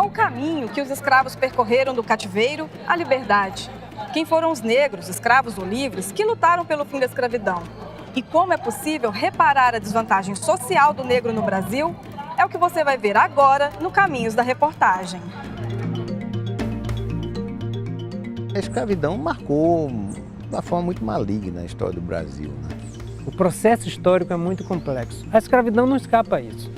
Qual o caminho que os escravos percorreram do cativeiro à liberdade? Quem foram os negros, escravos ou livres, que lutaram pelo fim da escravidão? E como é possível reparar a desvantagem social do negro no Brasil? É o que você vai ver agora no Caminhos da Reportagem. A escravidão marcou de uma forma muito maligna a história do Brasil, né? O processo histórico é muito complexo. A escravidão não escapa a isso.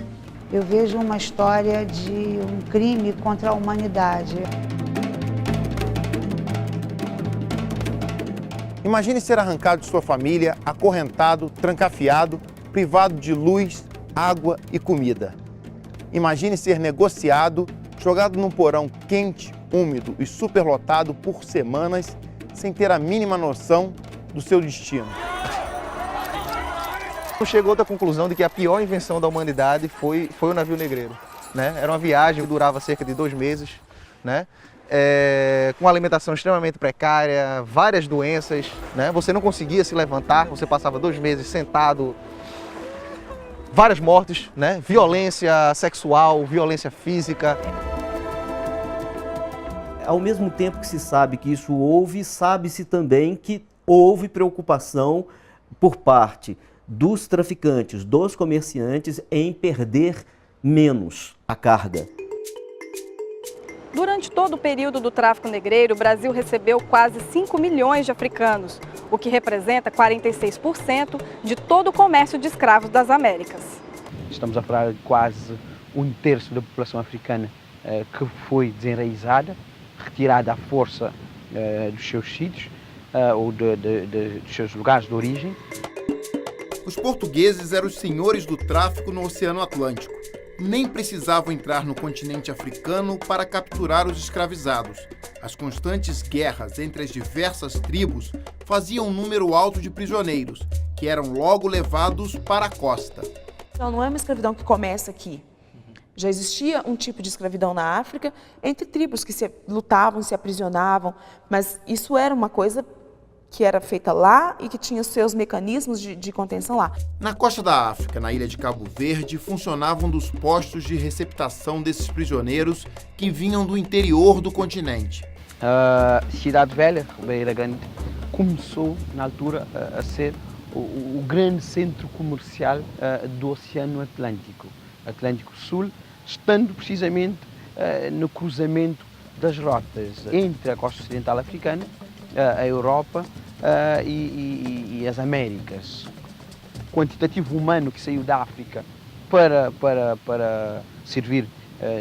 Eu vejo uma história de um crime contra a humanidade. Imagine ser arrancado de sua família, acorrentado, trancafiado, privado de luz, água e comida. Imagine ser negociado, jogado num porão quente, úmido e superlotado por semanas, sem ter a mínima noção do seu destino. Chegou à conclusão de que a pior invenção da humanidade foi o navio negreiro, né? Era uma viagem que durava cerca de 2 meses, né? Com uma alimentação extremamente precária, várias doenças, né? Você não conseguia se levantar, você passava 2 meses sentado, várias mortes, né? Violência sexual, violência física. Ao mesmo tempo que se sabe que isso houve, sabe-se também que houve preocupação por parte dos traficantes, dos comerciantes, em perder menos a carga. Durante todo o período do tráfico negreiro, o Brasil recebeu quase 5 milhões de africanos, o que representa 46% de todo o comércio de escravos das Américas. Estamos a falar de quase 1/3 da população africana que foi desenraizada, retirada à força dos seus sítios ou dos seus lugares de origem. Os portugueses eram os senhores do tráfico no Oceano Atlântico. Nem precisavam entrar no continente africano para capturar os escravizados. As constantes guerras entre as diversas tribos faziam um número alto de prisioneiros, que eram logo levados para a costa. Não é uma escravidão que começa aqui. Já existia um tipo de escravidão na África entre tribos que se lutavam, se aprisionavam, mas isso era uma coisa que era feita lá e que tinha seus mecanismos de contenção lá. Na costa da África, na ilha de Cabo Verde, funcionavam dos postos de receptação desses prisioneiros que vinham do interior do continente. A Cidade Velha, Beira Grande, começou na altura a ser o grande centro comercial do Oceano Atlântico, Atlântico Sul, estando precisamente no cruzamento das rotas entre a costa ocidental africana, a Europa e as Américas. O quantitativo humano que saiu da África para servir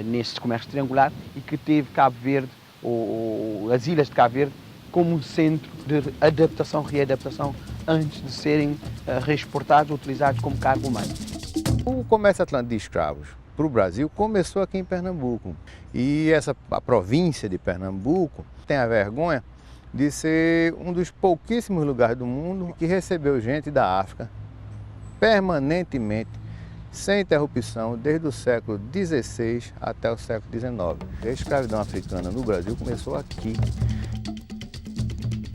nesse comércio triangular e que teve Cabo Verde, ou as ilhas de Cabo Verde, como um centro de adaptação, readaptação, antes de serem reexportados ou utilizados como carga humana. O comércio atlântico de escravos para o Brasil começou aqui em Pernambuco. E a província de Pernambuco tem a vergonha de ser um dos pouquíssimos lugares do mundo que recebeu gente da África permanentemente, sem interrupção, desde o século XVI até o século XIX. A escravidão africana no Brasil começou aqui.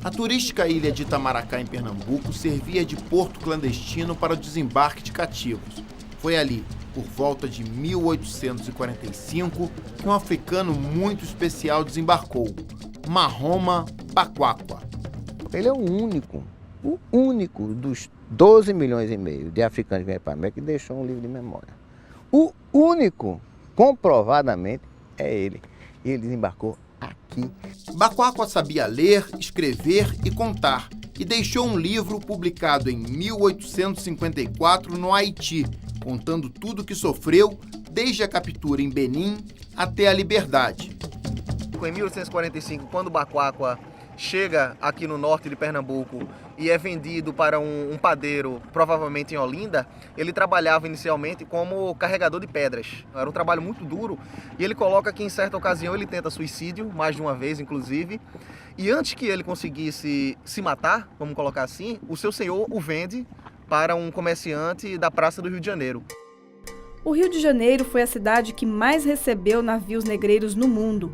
A turística ilha de Itamaracá, em Pernambuco, servia de porto clandestino para o desembarque de cativos. Foi ali, por volta de 1845, que um africano muito especial desembarcou, Mahoma Bakwakwa. Ele é o único dos 12 milhões e meio de africanos que vieram para a América que deixou um livro de memória. O único, comprovadamente, é ele. E ele desembarcou aqui. Bakwakwa sabia ler, escrever e contar e deixou um livro publicado em 1854 no Haiti, contando tudo o que sofreu desde a captura em Benin até a liberdade. Em 1845, quando Bakwakwa chega aqui no norte de Pernambuco e é vendido para um padeiro, provavelmente em Olinda, ele trabalhava inicialmente como carregador de pedras. Era um trabalho muito duro e ele coloca que em certa ocasião ele tenta suicídio, mais de uma vez inclusive, e antes que ele conseguisse se matar, vamos colocar assim, o seu senhor o vende para um comerciante da Praça do Rio de Janeiro. O Rio de Janeiro foi a cidade que mais recebeu navios negreiros no mundo.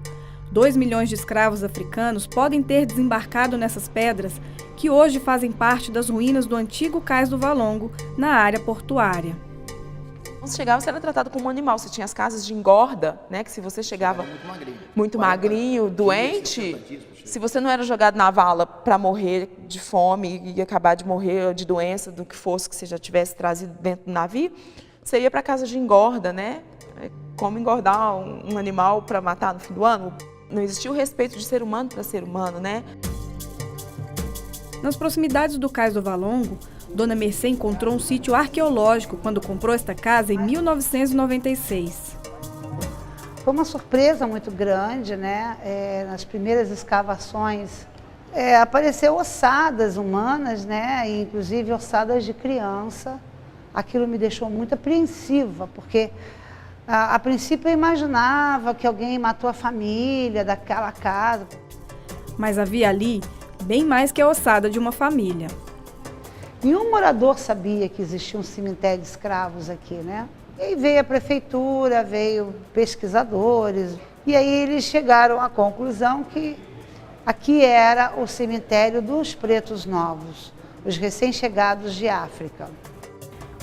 2 milhões de escravos africanos podem ter desembarcado nessas pedras, que hoje fazem parte das ruínas do antigo Cais do Valongo, na área portuária. Você chegava, você era tratado como um animal. Você tinha as casas de engorda, né? Que se você chegava muito magrinho, doente, se você não era jogado na vala para morrer de fome e acabar de morrer de doença, do que fosse que você já tivesse trazido dentro do navio, você ia para a casa de engorda, né? Como engordar um animal para matar no fim do ano. Não existia o respeito de ser humano para ser humano, né? Nas proximidades do Cais do Valongo, Dona Mercê encontrou um sítio arqueológico quando comprou esta casa em 1996. Foi uma surpresa muito grande, né? Nas primeiras escavações apareceu ossadas humanas, né? E, inclusive ossadas de criança. Aquilo me deixou muito apreensiva, porque a princípio eu imaginava que alguém matou a família daquela casa. Mas havia ali bem mais que a ossada de uma família. Nenhum morador sabia que existia um cemitério de escravos aqui, né? E aí veio a prefeitura, veio pesquisadores, e aí eles chegaram à conclusão que aqui era o cemitério dos pretos novos, os recém-chegados de África.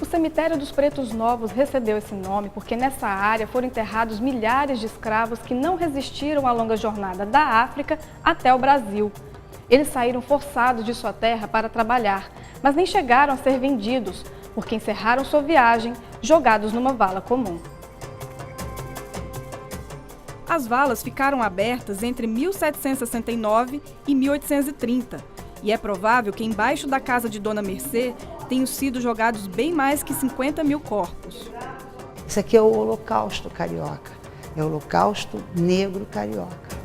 O cemitério dos Pretos Novos recebeu esse nome porque nessa área foram enterrados milhares de escravos que não resistiram à longa jornada da África até o Brasil. Eles saíram forçados de sua terra para trabalhar, mas nem chegaram a ser vendidos, porque encerraram sua viagem jogados numa vala comum. As valas ficaram abertas entre 1769 e 1830, e é provável que embaixo da casa de Dona Mercê tenham sido jogados bem mais que 50 mil corpos. Isso aqui é o Holocausto Carioca, é o Holocausto Negro Carioca.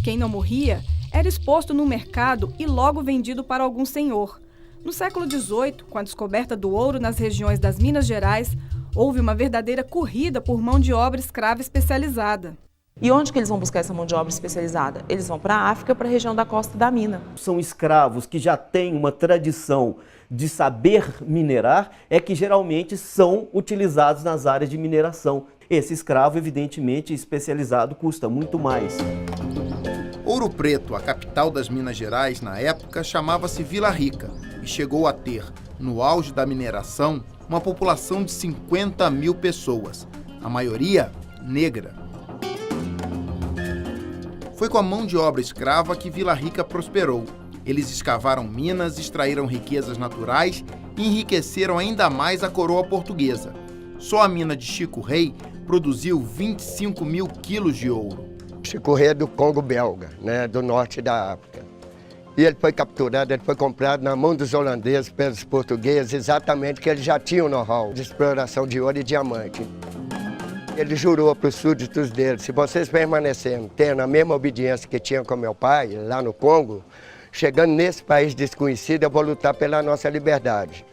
Quem não morria era exposto no mercado e logo vendido para algum senhor. No século XVIII, com a descoberta do ouro nas regiões das Minas Gerais, houve uma verdadeira corrida por mão de obra escrava especializada. E onde que eles vão buscar essa mão de obra especializada? Eles vão para a África, para a região da costa da mina. São escravos que já têm uma tradição de saber minerar, é que geralmente são utilizados nas áreas de mineração. Esse escravo, evidentemente, especializado, custa muito mais. Ouro Preto, a capital das Minas Gerais, na época, chamava-se Vila Rica e chegou a ter, no auge da mineração, uma população de 50 mil pessoas, a maioria negra. Foi com a mão de obra escrava que Vila Rica prosperou. Eles escavaram minas, extraíram riquezas naturais e enriqueceram ainda mais a coroa portuguesa. Só a mina de Chico Rei produziu 25 mil quilos de ouro. Chico Rei é do Congo belga, né, do norte da África. E ele foi capturado, ele foi comprado na mão dos holandeses pelos portugueses, exatamente porque eles já tinham know-how de exploração de ouro e diamante. Ele jurou para os súditos dele, se vocês permanecerem tendo a mesma obediência que tinham com meu pai, lá no Congo, chegando nesse país desconhecido, eu vou lutar pela nossa liberdade.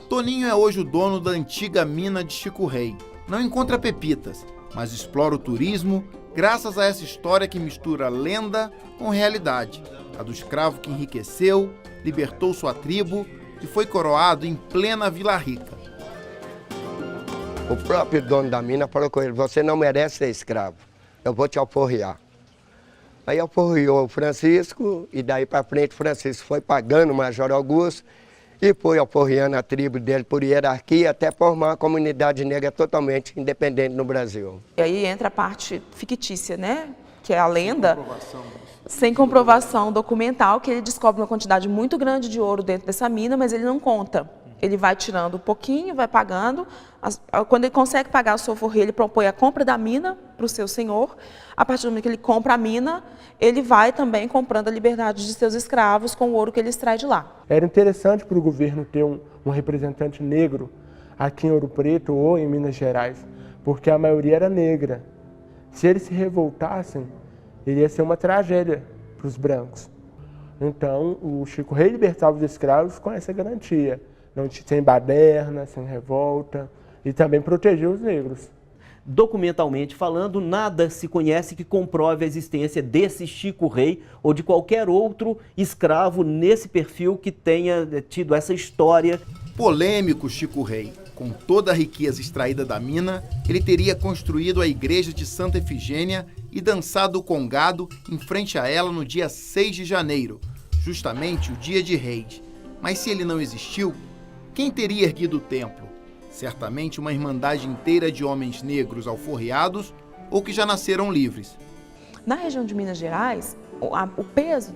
Toninho é hoje o dono da antiga mina de Chico Rei. Não encontra pepitas, mas explora o turismo graças a essa história que mistura lenda com realidade. A do escravo que enriqueceu, libertou sua tribo e foi coroado em plena Vila Rica. O próprio dono da mina falou com ele, você não merece ser escravo, eu vou te alforriar. Aí alforriou o Francisco e daí para frente o Francisco foi pagando o Major Augusto e foi alforriando a tribo dele por hierarquia até formar uma comunidade negra totalmente independente no Brasil. E aí entra a parte fictícia, né? Que é a lenda, sem comprovação documental, que ele descobre uma quantidade muito grande de ouro dentro dessa mina, mas ele não conta. Ele vai tirando um pouquinho, vai pagando. Quando ele consegue pagar o seu alforria, ele propõe a compra da mina para o seu senhor. A partir do momento que ele compra a mina, ele vai também comprando a liberdade de seus escravos com o ouro que ele extrai de lá. Era interessante para o governo ter um representante negro aqui em Ouro Preto ou em Minas Gerais, porque a maioria era negra. Se eles se revoltassem, iria ser uma tragédia para os brancos. Então, o Chico Rei libertava os escravos com essa garantia. Não sem baderna, sem revolta, e também protegeu os negros. Documentalmente falando, nada se conhece que comprove a existência desse Chico Rei ou de qualquer outro escravo nesse perfil que tenha tido essa história. Polêmico Chico Rei. Com toda a riqueza extraída da mina, ele teria construído a igreja de Santa Efigênia e dançado o congado em frente a ela no dia 6 de janeiro, justamente o dia de Reis. Mas se ele não existiu, quem teria erguido o templo? Certamente uma irmandade inteira de homens negros alforriados ou que já nasceram livres. Na região de Minas Gerais, o peso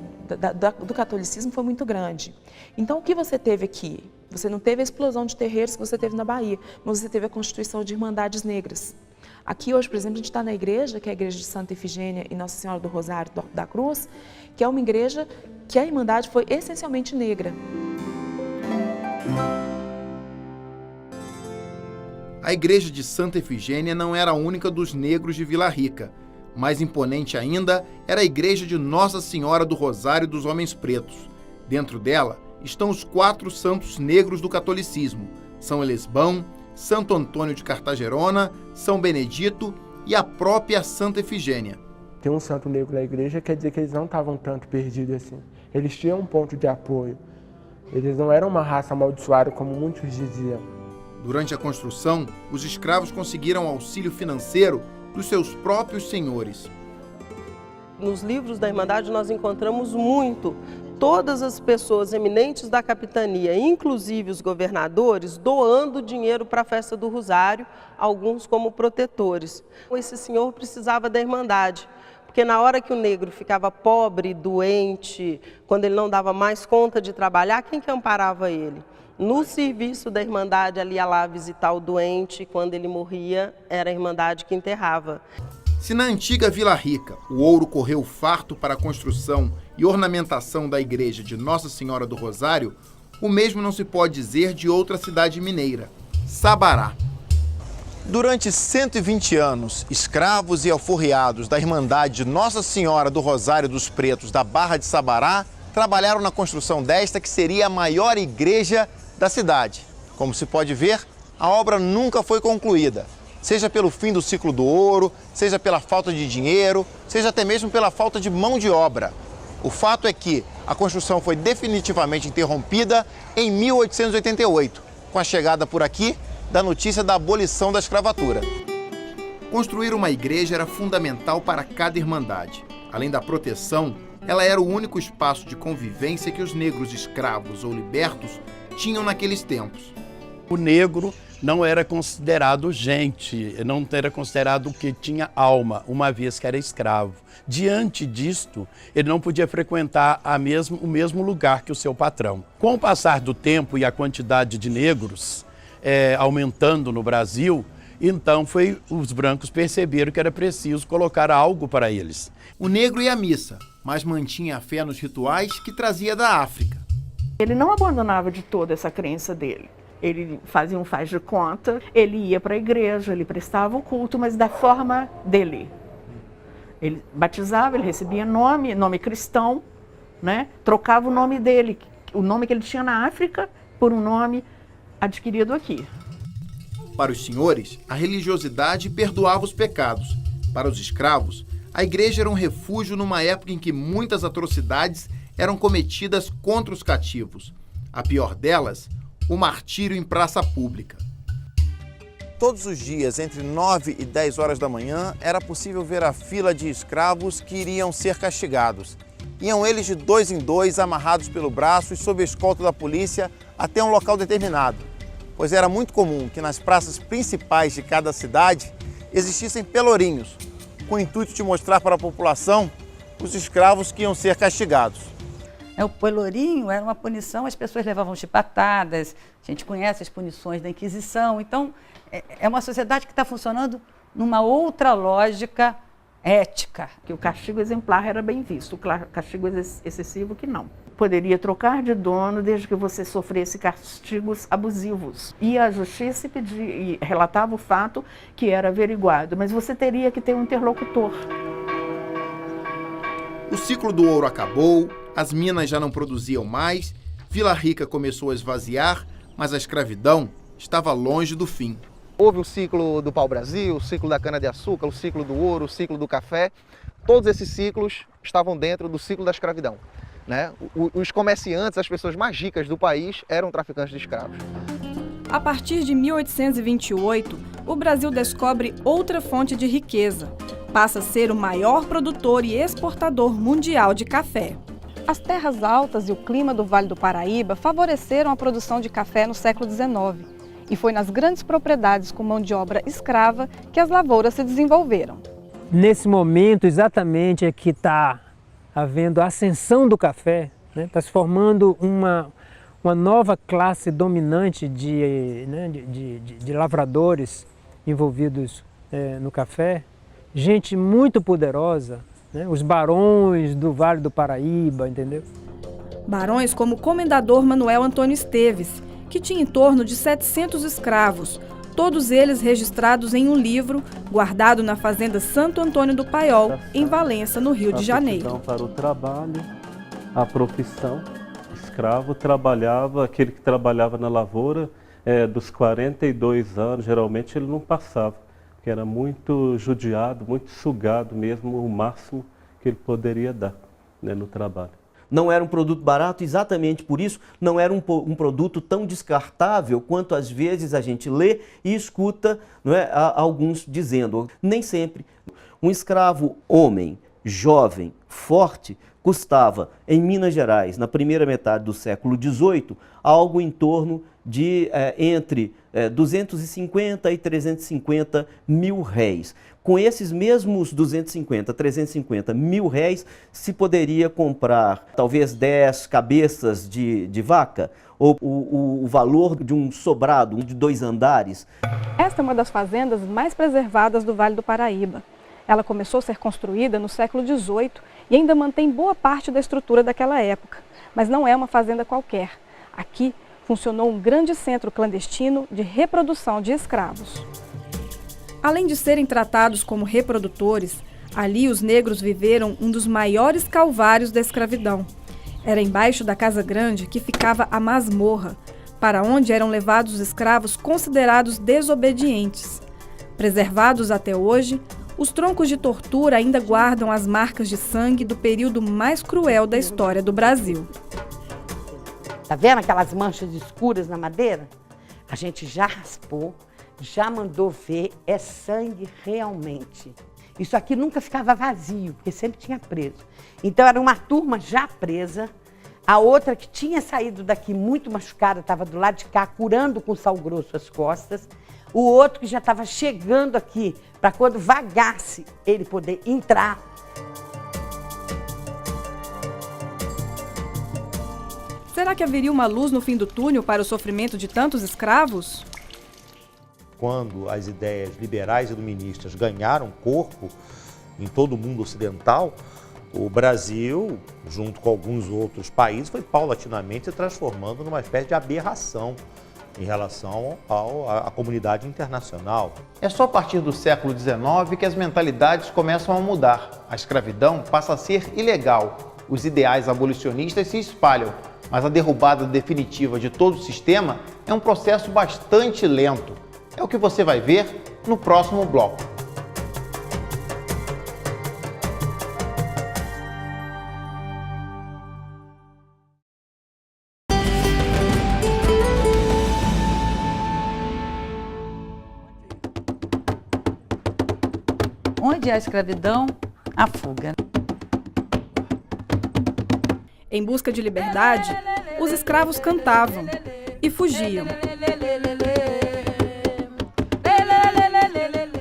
do catolicismo foi muito grande. Então, o que você teve aqui? Você não teve a explosão de terreiros que você teve na Bahia, mas você teve a constituição de irmandades negras. Aqui hoje, por exemplo, a gente está na igreja, que é a igreja de Santa Efigênia e Nossa Senhora do Rosário da Cruz, que é uma igreja que a irmandade foi essencialmente negra. A igreja de Santa Efigênia não era a única dos negros de Vila Rica. Mais imponente ainda era a igreja de Nossa Senhora do Rosário dos Homens Pretos. Dentro dela estão os 4 santos negros do catolicismo: São Elesbão, Santo Antônio de Cartagerona, São Benedito e a própria Santa Efigênia. Ter um santo negro na igreja quer dizer que eles não estavam tanto perdidos assim. Eles tinham um ponto de apoio. Eles não eram uma raça amaldiçoada como muitos diziam. Durante a construção, os escravos conseguiram auxílio financeiro dos seus próprios senhores. Nos livros da Irmandade nós encontramos muito todas as pessoas eminentes da capitania, inclusive os governadores, doando dinheiro para a festa do Rosário, alguns como protetores. Esse senhor precisava da Irmandade, porque na hora que o negro ficava pobre, doente, quando ele não dava mais conta de trabalhar, quem que amparava ele? No serviço da Irmandade, ali ia lá visitar o doente, quando ele morria, era a Irmandade que enterrava. Se na antiga Vila Rica o ouro correu farto para a construção e ornamentação da igreja de Nossa Senhora do Rosário, o mesmo não se pode dizer de outra cidade mineira, Sabará. Durante 120 anos, escravos e alforriados da Irmandade de Nossa Senhora do Rosário dos Pretos da Barra de Sabará trabalharam na construção desta que seria a maior igreja da cidade. Como se pode ver, a obra nunca foi concluída, seja pelo fim do ciclo do ouro, seja pela falta de dinheiro, seja até mesmo pela falta de mão de obra. O fato é que a construção foi definitivamente interrompida em 1888, com a chegada por aqui da notícia da abolição da escravatura. Construir uma igreja era fundamental para cada irmandade. Além da proteção, ela era o único espaço de convivência que os negros escravos ou libertos tinham naqueles tempos. O negro não era considerado gente, não era considerado que tinha alma, uma vez que era escravo. Diante disto, ele não podia frequentar o mesmo lugar que o seu patrão. Com o passar do tempo e a quantidade de negros aumentando no Brasil, então os brancos perceberam que era preciso colocar algo para eles. O negro ia à missa, mas mantinha a fé nos rituais que trazia da África. Ele não abandonava de toda essa crença dele. Ele fazia um faz de conta, ele ia para a igreja, ele prestava o culto, mas da forma dele. Ele batizava, ele recebia nome cristão, né? Trocava o nome dele, o nome que ele tinha na África, por um nome adquirido aqui. Para os senhores, a religiosidade perdoava os pecados. Para os escravos, a igreja era um refúgio numa época em que muitas atrocidades eram cometidas contra os cativos. A pior delas, o martírio em praça pública. Todos os dias, entre 9 e 10 horas da manhã, era possível ver a fila de escravos que iriam ser castigados. Iam eles de 2 em 2, amarrados pelo braço e sob a escolta da polícia até um local determinado, pois era muito comum que nas praças principais de cada cidade existissem pelourinhos, com o intuito de mostrar para a população os escravos que iam ser castigados. O pelourinho era uma punição, as pessoas levavam chibatadas, a gente conhece as punições da Inquisição, então é uma sociedade que está funcionando numa outra lógica ética. Que o castigo exemplar era bem visto, o castigo excessivo que não. Poderia trocar de dono desde que você sofresse castigos abusivos. Ia à justiça e relatava o fato que era averiguado, mas você teria que ter um interlocutor. O ciclo do ouro acabou, as minas já não produziam mais, Vila Rica começou a esvaziar, mas a escravidão estava longe do fim. Houve o ciclo do pau-brasil, o ciclo da cana-de-açúcar, o ciclo do ouro, o ciclo do café. Todos esses ciclos estavam dentro do ciclo da escravidão, né? Os comerciantes, as pessoas mais ricas do país, eram traficantes de escravos. A partir de 1828, o Brasil descobre outra fonte de riqueza: passa a ser o maior produtor e exportador mundial de café. As terras altas e o clima do Vale do Paraíba favoreceram a produção de café no século XIX. E foi nas grandes propriedades com mão de obra escrava que as lavouras se desenvolveram. Nesse momento, exatamente, é que está havendo a ascensão do café, né? Está se formando uma nova classe dominante de lavradores envolvidos no café, gente muito poderosa, né? Os barões do Vale do Paraíba, entendeu? Barões como o comendador Manuel Antônio Esteves, que tinha em torno de 700 escravos, todos eles registrados em um livro guardado na fazenda Santo Antônio do Paiol, em Valença, no Rio de Janeiro. Para o trabalho, a profissão, escravo trabalhava, aquele que trabalhava na lavoura, dos 42 anos, geralmente ele não passava, porque era muito judiado, muito sugado mesmo, o máximo que ele poderia dar, né, no trabalho. Não era um produto barato, exatamente por isso não era um produto tão descartável quanto às vezes a gente lê e escuta, não é, alguns dizendo. Nem sempre. Um escravo homem, jovem, forte, custava em Minas Gerais, na primeira metade do século XVIII, algo em torno de entre 250 e 350 mil réis. Com esses mesmos 250, 350 mil réis, se poderia comprar talvez 10 cabeças de vaca, ou o valor de um sobrado, de 2 andares. Esta é uma das fazendas mais preservadas do Vale do Paraíba. Ela começou a ser construída no século XVIII e ainda mantém boa parte da estrutura daquela época. Mas não é uma fazenda qualquer. Aqui funcionou um grande centro clandestino de reprodução de escravos. Além de serem tratados como reprodutores, ali os negros viveram um dos maiores calvários da escravidão. Era embaixo da Casa Grande que ficava a masmorra, para onde eram levados os escravos considerados desobedientes. Preservados até hoje, os troncos de tortura ainda guardam as marcas de sangue do período mais cruel da história do Brasil. Tá vendo aquelas manchas escuras na madeira? A gente já raspou, já mandou ver, é sangue realmente. Isso aqui nunca ficava vazio, porque sempre tinha preso. Então era uma turma já presa, a outra que tinha saído daqui muito machucada, estava do lado de cá, curando com sal grosso as costas. O outro que já estava chegando aqui, para quando vagasse ele poder entrar. Será que haveria uma luz no fim do túnel para o sofrimento de tantos escravos? Quando as ideias liberais e iluministas ganharam corpo em todo o mundo ocidental, o Brasil, junto com alguns outros países, foi paulatinamente se transformando numa espécie de aberração em relação à comunidade internacional. É só a partir do século XIX que as mentalidades começam a mudar. A escravidão passa a ser ilegal. Os ideais abolicionistas se espalham, mas a derrubada definitiva de todo o sistema é um processo bastante lento. É o que você vai ver no próximo bloco. Onde há escravidão, há fuga. Em busca de liberdade, os escravos cantavam e fugiam.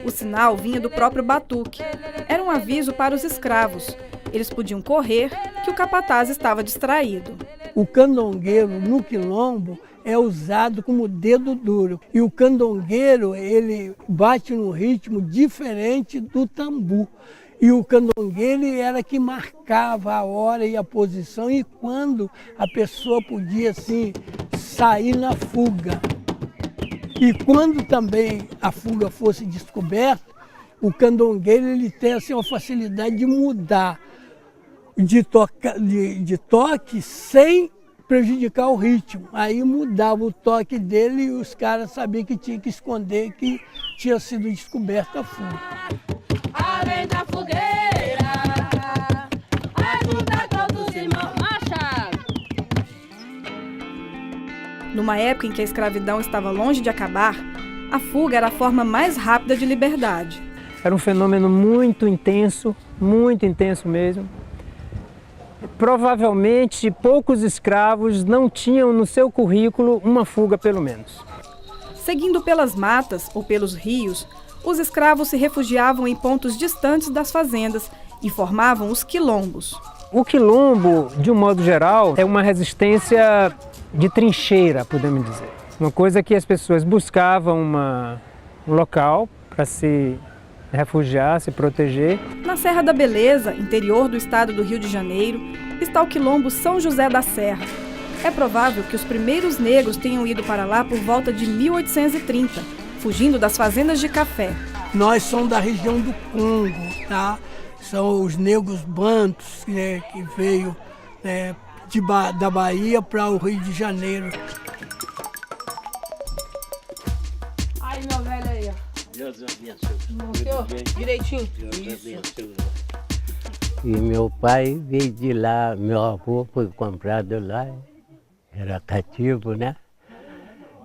O sinal vinha do próprio batuque. Era um aviso para os escravos. Eles podiam correr, que o capataz estava distraído. O candongueiro no quilombo é usado como dedo duro. E o candongueiro, ele bate num ritmo diferente do tambu. E o candongueiro era que marcava a hora e a posição e quando a pessoa podia assim, sair na fuga. E quando também a fuga fosse descoberta, o candongueiro ele tem assim, uma facilidade de mudar de toque sem prejudicar o ritmo. Aí mudava o toque dele e os caras sabiam que tinha que esconder que tinha sido descoberta a fuga. Além da fogueira, ajuda todos os irmãos machados. Numa época em que a escravidão estava longe de acabar, a fuga era a forma mais rápida de liberdade. Era um fenômeno muito intenso mesmo. Provavelmente poucos escravos não tinham no seu currículo uma fuga pelo menos. Seguindo pelas matas ou pelos rios, os escravos se refugiavam em pontos distantes das fazendas e formavam os quilombos. O quilombo, de um modo geral, é uma resistência de trincheira, podemos dizer. Uma coisa que as pessoas buscavam um local para se refugiar, se proteger. Na Serra da Beleza, interior do estado do Rio de Janeiro, está o quilombo São José da Serra. É provável que os primeiros negros tenham ido para lá por volta de 1830, fugindo das fazendas de café. Nós somos da região do Congo, tá? São os negros bantos, né, que veio da Bahia para o Rio de Janeiro. Ai, meu velho aí, ó. Deus abençoe. Direitinho. E meu pai veio de lá, meu avô foi comprado lá, era cativo, né?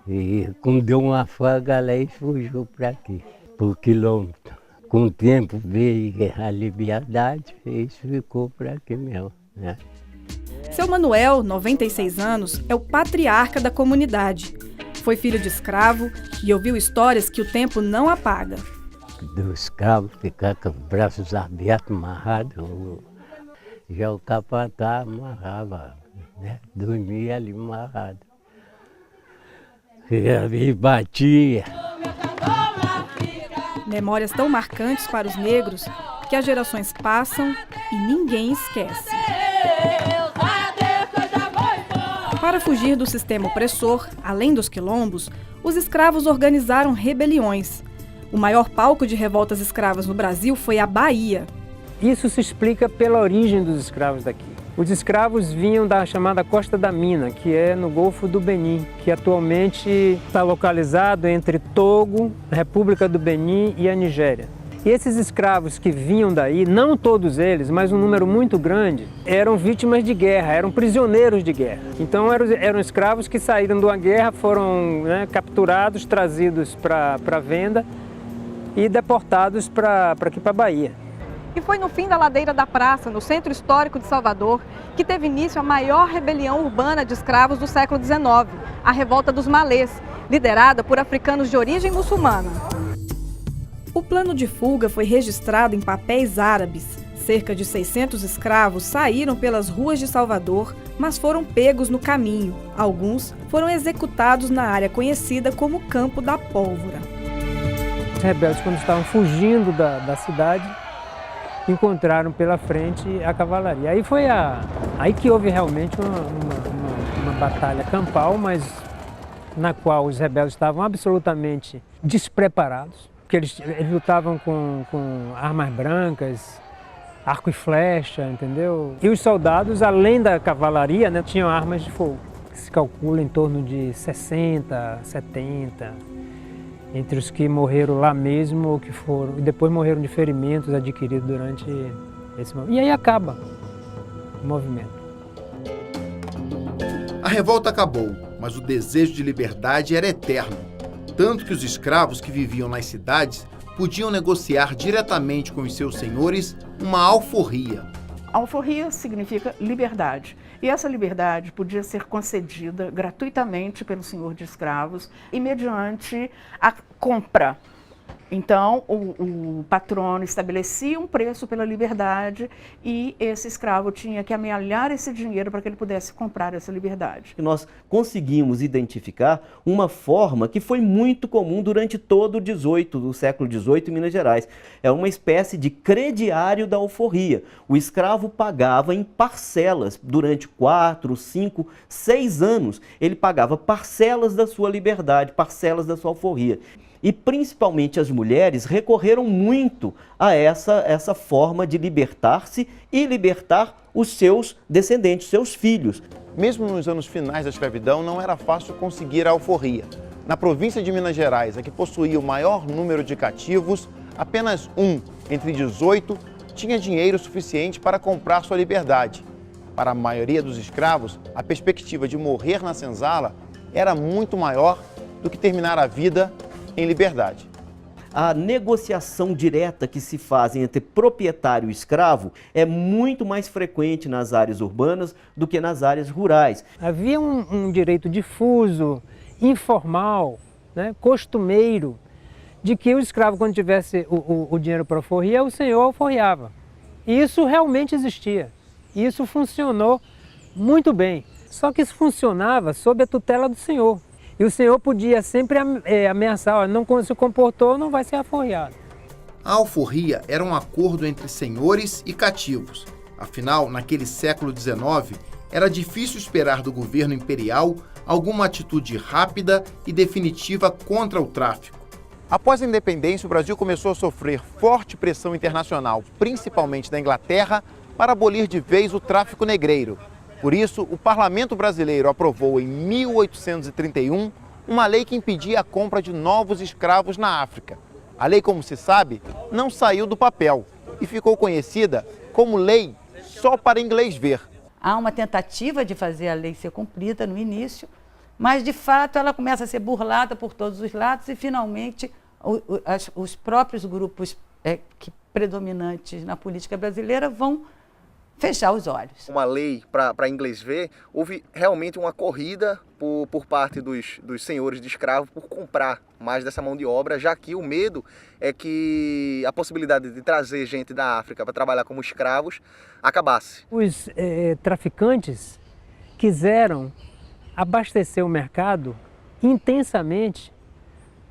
E quando deu uma folga lá, ele fugiu para aqui, por quilômetro. Com o tempo veio a liberdade, e ficou para aqui mesmo, né? Seu Manuel, 96 anos, é o patriarca da comunidade. Foi filho de escravo e ouviu histórias que o tempo não apaga. Do escravo ficar com os braços abertos, amarrados. Já o capataz amarrava, né? Dormia ali amarrado. E batia. Memórias tão marcantes para os negros que as gerações passam e ninguém esquece. Para fugir do sistema opressor, além dos quilombos, os escravos organizaram rebeliões. O maior palco de revoltas escravas no Brasil foi a Bahia. Isso se explica pela origem dos escravos daqui. Os escravos vinham da chamada Costa da Mina, que é no Golfo do Benin, que atualmente está localizado entre Togo, República do Benin e a Nigéria. E esses escravos que vinham daí, não todos eles, mas um número muito grande, eram vítimas de guerra, eram prisioneiros de guerra. Então eram escravos que saíram de uma guerra, foram capturados, trazidos para venda e deportados para aqui para a Bahia. E foi no fim da Ladeira da Praça, no centro histórico de Salvador, que teve início a maior rebelião urbana de escravos do século XIX, a Revolta dos Malês, liderada por africanos de origem muçulmana. O plano de fuga foi registrado em papéis árabes. Cerca de 600 escravos saíram pelas ruas de Salvador, mas foram pegos no caminho. Alguns foram executados na área conhecida como Campo da Pólvora. Os rebeldes, quando estavam fugindo da cidade, encontraram pela frente a cavalaria. Aí foi aí que houve realmente uma batalha campal, mas na qual os rebeldes estavam absolutamente despreparados, porque eles lutavam com armas brancas, arco e flecha, entendeu? E os soldados, além da cavalaria, tinham armas de fogo, que se calcula em torno de 60, 70, entre os que morreram lá mesmo ou que foram, e depois morreram de ferimentos adquiridos durante esse momento. E aí acaba o movimento. A revolta acabou, mas o desejo de liberdade era eterno. Tanto que os escravos que viviam nas cidades podiam negociar diretamente com os seus senhores uma alforria. Alforria significa liberdade. E essa liberdade podia ser concedida gratuitamente pelo senhor de escravos e mediante a compra. Então, o patrono estabelecia um preço pela liberdade e esse escravo tinha que amealhar esse dinheiro para que ele pudesse comprar essa liberdade. Nós conseguimos identificar uma forma que foi muito comum durante todo o século XVIII em Minas Gerais. É uma espécie de crediário da alforria. O escravo pagava em parcelas durante 4, 5, 6 anos. Ele pagava parcelas da sua liberdade, parcelas da sua alforria. E principalmente as mulheres recorreram muito a essa forma de libertar-se e libertar os seus descendentes, seus filhos. Mesmo nos anos finais da escravidão, não era fácil conseguir a alforria. Na província de Minas Gerais, a que possuía o maior número de cativos, apenas um entre 18 tinha dinheiro suficiente para comprar sua liberdade. Para a maioria dos escravos, a perspectiva de morrer na senzala era muito maior do que terminar a vida em liberdade. a negociação direta que se faz entre proprietário e escravo é muito mais frequente nas áreas urbanas do que nas áreas rurais. Havia um direito difuso, informal, né, costumeiro, de que o escravo, quando tivesse o dinheiro para alforria, o senhor alforriava. E isso realmente existia. E isso funcionou muito bem. Só que isso funcionava sob a tutela do senhor. E o senhor podia sempre ameaçar, não se comportou, não vai ser aforreado. A alforria era um acordo entre senhores e cativos. Afinal, naquele século XIX, era difícil esperar do governo imperial alguma atitude rápida e definitiva contra o tráfico. Após a independência, o Brasil começou a sofrer forte pressão internacional, principalmente da Inglaterra, para abolir de vez o tráfico negreiro. Por isso, o Parlamento brasileiro aprovou em 1831 uma lei que impedia a compra de novos escravos na África. A lei, como se sabe, não saiu do papel e ficou conhecida como Lei Só para Inglês Ver. Há uma tentativa de fazer a lei ser cumprida no início, mas de fato ela começa a ser burlada por todos os lados e finalmente os próprios grupos predominantes na política brasileira vão fechar os olhos. Uma lei para inglês ver, houve realmente uma corrida por parte dos senhores de escravos por comprar mais dessa mão de obra, já que o medo é que a possibilidade de trazer gente da África para trabalhar como escravos acabasse. Os traficantes quiseram abastecer o mercado intensamente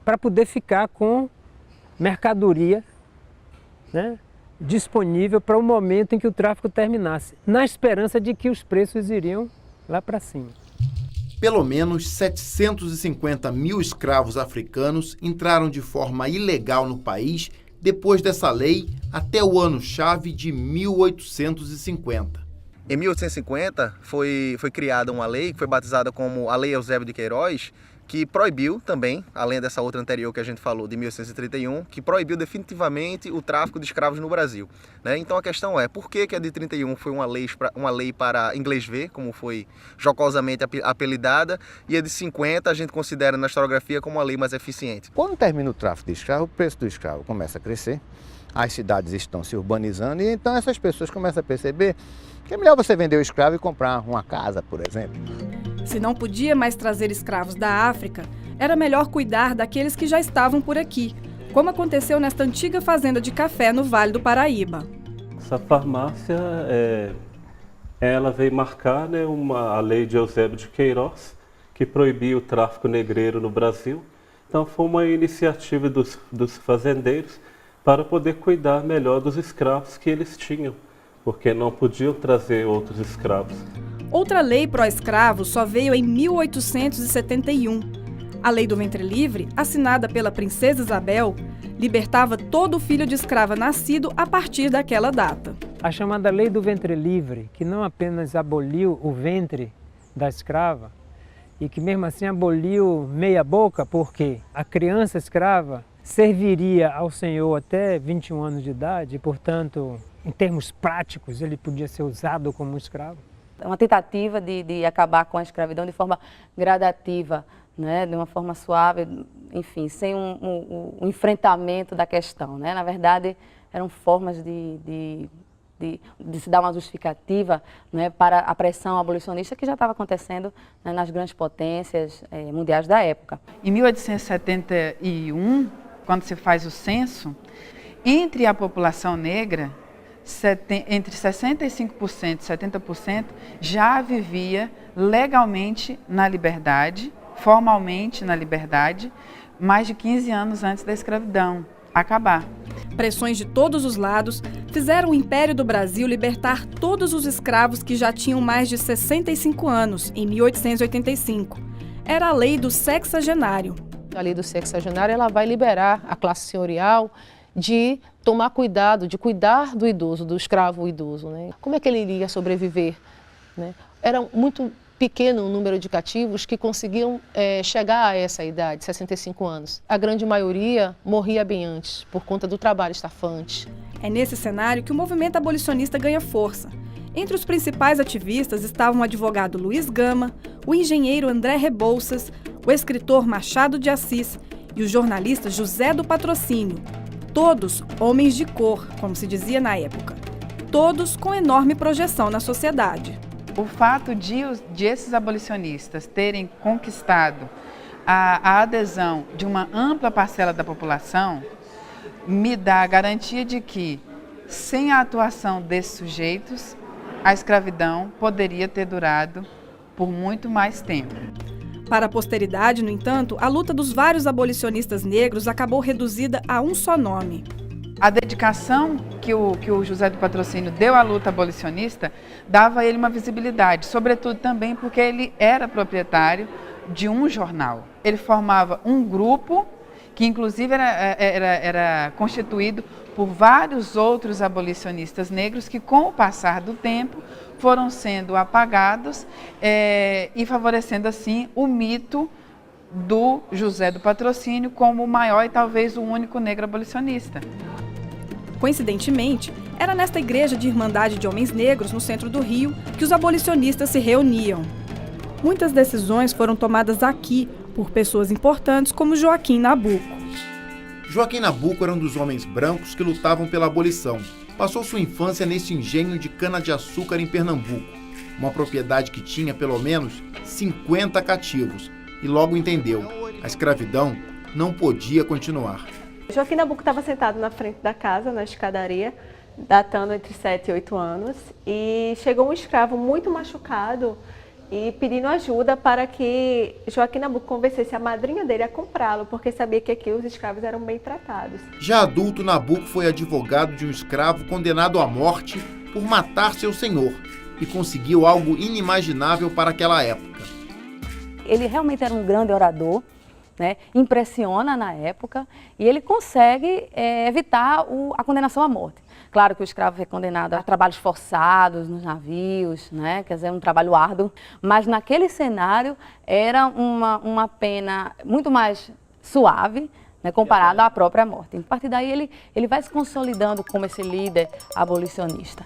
para poder ficar com mercadoria, né, disponível para o momento em que o tráfico terminasse, na esperança de que os preços iriam lá para cima. Pelo menos 750 mil escravos africanos entraram de forma ilegal no país depois dessa lei até o ano-chave de 1850. Em 1850 foi criada uma lei que foi batizada como a Lei Eusébio de Queiroz, que proibiu também, além dessa outra anterior que a gente falou, de 1831, que proibiu definitivamente o tráfico de escravos no Brasil. Né? Então a questão é, por que a de 31 foi uma lei para inglês ver, como foi jocosamente apelidada, e a de 50 a gente considera na historiografia como uma lei mais eficiente? Quando termina o tráfico de escravo, o preço do escravo começa a crescer, as cidades estão se urbanizando, e então essas pessoas começam a perceber que é melhor você vender o escravo e comprar uma casa, por exemplo. Se não podia mais trazer escravos da África, era melhor cuidar daqueles que já estavam por aqui, como aconteceu nesta antiga fazenda de café no Vale do Paraíba. Essa farmácia, ela veio marcar, né, a lei de Eusébio de Queiroz, que proibia o tráfico negreiro no Brasil. Então foi uma iniciativa dos fazendeiros para poder cuidar melhor dos escravos que eles tinham, porque não podiam trazer outros escravos. Outra lei pró-escravos só veio em 1871. A Lei do Ventre Livre, assinada pela Princesa Isabel, libertava todo filho de escrava nascido a partir daquela data. A chamada Lei do Ventre Livre, que não apenas aboliu o ventre da escrava, e que mesmo assim aboliu meia boca, porque a criança escrava serviria ao senhor até 21 anos de idade, e, portanto, em termos práticos, ele podia ser usado como escravo. É uma tentativa de acabar com a escravidão de forma gradativa, né? De uma forma suave, enfim, sem um enfrentamento da questão. Né? Na verdade, eram formas de se dar uma justificativa, né, para a pressão abolicionista que já estava acontecendo, né, nas grandes potências mundiais da época. Em 1871, quando se faz o censo, entre a população negra, entre 65% e 70% já vivia legalmente na liberdade, formalmente na liberdade, mais de 15 anos antes da escravidão acabar. Pressões de todos os lados fizeram o Império do Brasil libertar todos os escravos que já tinham mais de 65 anos, em 1885. Era a lei do sexagenário. A lei do sexagenário, ela vai liberar a classe senhorial de tomar cuidado, de cuidar do idoso, do escravo idoso. Né? Como é que ele iria sobreviver? Né? Era muito pequeno o número de cativos que conseguiam chegar a essa idade, 65 anos. A grande maioria morria bem antes, por conta do trabalho estafante. É nesse cenário que o movimento abolicionista ganha força. Entre os principais ativistas estavam o advogado Luiz Gama, o engenheiro André Rebouças, o escritor Machado de Assis e o jornalista José do Patrocínio. Todos homens de cor, como se dizia na época. Todos com enorme projeção na sociedade. O fato de esses abolicionistas terem conquistado a adesão de uma ampla parcela da população me dá a garantia de que, sem a atuação desses sujeitos, a escravidão poderia ter durado por muito mais tempo. Para a posteridade, no entanto, a luta dos vários abolicionistas negros acabou reduzida a um só nome. A dedicação que o José do Patrocínio deu à luta abolicionista dava a ele uma visibilidade, sobretudo também porque ele era proprietário de um jornal. Ele formava um grupo que inclusive era constituído por vários outros abolicionistas negros que, com o passar do tempo, foram sendo apagados e favorecendo assim o mito do José do Patrocínio como o maior e talvez o único negro abolicionista. Coincidentemente, era nesta igreja de Irmandade de Homens Negros, no centro do Rio, que os abolicionistas se reuniam. Muitas decisões foram tomadas aqui por pessoas importantes como Joaquim Nabuco. Joaquim Nabuco era um dos homens brancos que lutavam pela abolição. Passou sua infância neste engenho de cana-de-açúcar em Pernambuco, uma propriedade que tinha pelo menos 50 cativos, e logo entendeu, a escravidão não podia continuar. Joaquim Nabuco estava sentado na frente da casa, na escadaria, datando entre 7 e 8 anos, e chegou um escravo muito machucado e pedindo ajuda para que Joaquim Nabuco convencesse a madrinha dele a comprá-lo, porque sabia que aqui os escravos eram bem tratados. Já adulto, Nabuco foi advogado de um escravo condenado à morte por matar seu senhor e conseguiu algo inimaginável para aquela época. Ele realmente era um grande orador, né? Impressiona na época e ele consegue evitar a condenação à morte. Claro que o escravo foi condenado a trabalhos forçados nos navios, né? Quer dizer, um trabalho árduo, mas naquele cenário era uma pena muito mais suave, né, comparado à própria morte. A partir daí ele vai se consolidando como esse líder abolicionista.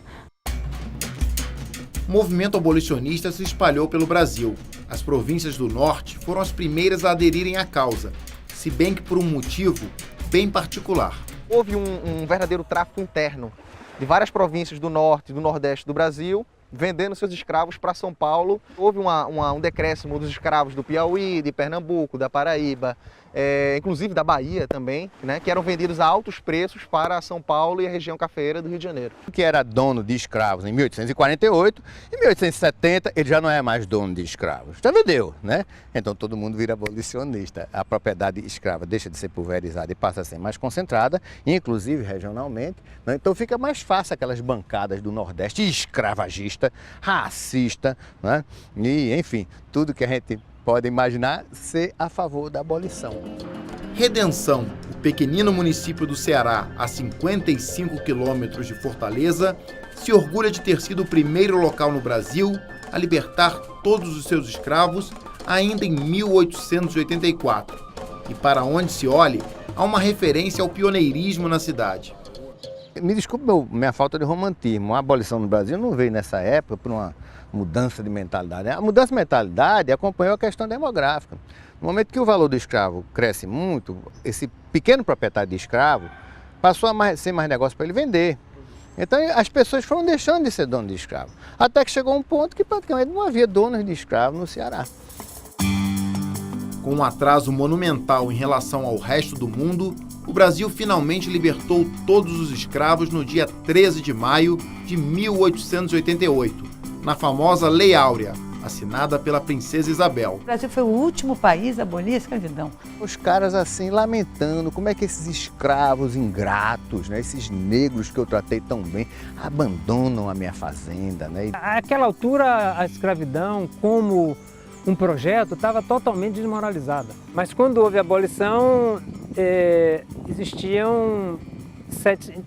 O movimento abolicionista se espalhou pelo Brasil. As províncias do norte foram as primeiras a aderirem à causa, se bem que por um motivo bem particular. Houve um verdadeiro tráfico interno de várias províncias do norte e do nordeste do Brasil, vendendo seus escravos para São Paulo. Houve um decréscimo dos escravos do Piauí, de Pernambuco, da Paraíba, inclusive da Bahia também, né, que eram vendidos a altos preços para São Paulo e a região cafeeira do Rio de Janeiro. Que era dono de escravos em 1848, em 1870 ele já não é mais dono de escravos, já vendeu, né? Então todo mundo vira abolicionista. A propriedade escrava deixa de ser pulverizada e passa a ser mais concentrada, inclusive regionalmente, né? Então fica mais fácil aquelas bancadas do Nordeste escravagista, racista, né? E enfim, tudo que a gente pode imaginar ser a favor da abolição. Redenção, o pequenino município do Ceará, a 55 quilômetros de Fortaleza, se orgulha de ter sido o primeiro local no Brasil a libertar todos os seus escravos ainda em 1884. E para onde se olhe, há uma referência ao pioneirismo na cidade. Me desculpe minha falta de romantismo. A abolição no Brasil não veio nessa época por uma mudança de mentalidade. A mudança de mentalidade acompanhou a questão demográfica. No momento que o valor do escravo cresce muito, esse pequeno proprietário de escravo passou a ser mais negócio para ele vender. Então as pessoas foram deixando de ser dono de escravo. Até que chegou um ponto que praticamente não havia donos de escravo no Ceará. Com um atraso monumental em relação ao resto do mundo, o Brasil finalmente libertou todos os escravos no dia 13 de maio de 1888, na famosa Lei Áurea, assinada pela princesa Isabel. O Brasil foi o último país a abolir a escravidão. Os caras assim lamentando como é que esses escravos ingratos, né, esses negros que eu tratei tão bem, abandonam a minha fazenda, né? Àquela altura a escravidão como um projeto estava totalmente desmoralizada. Mas quando houve a abolição, existiam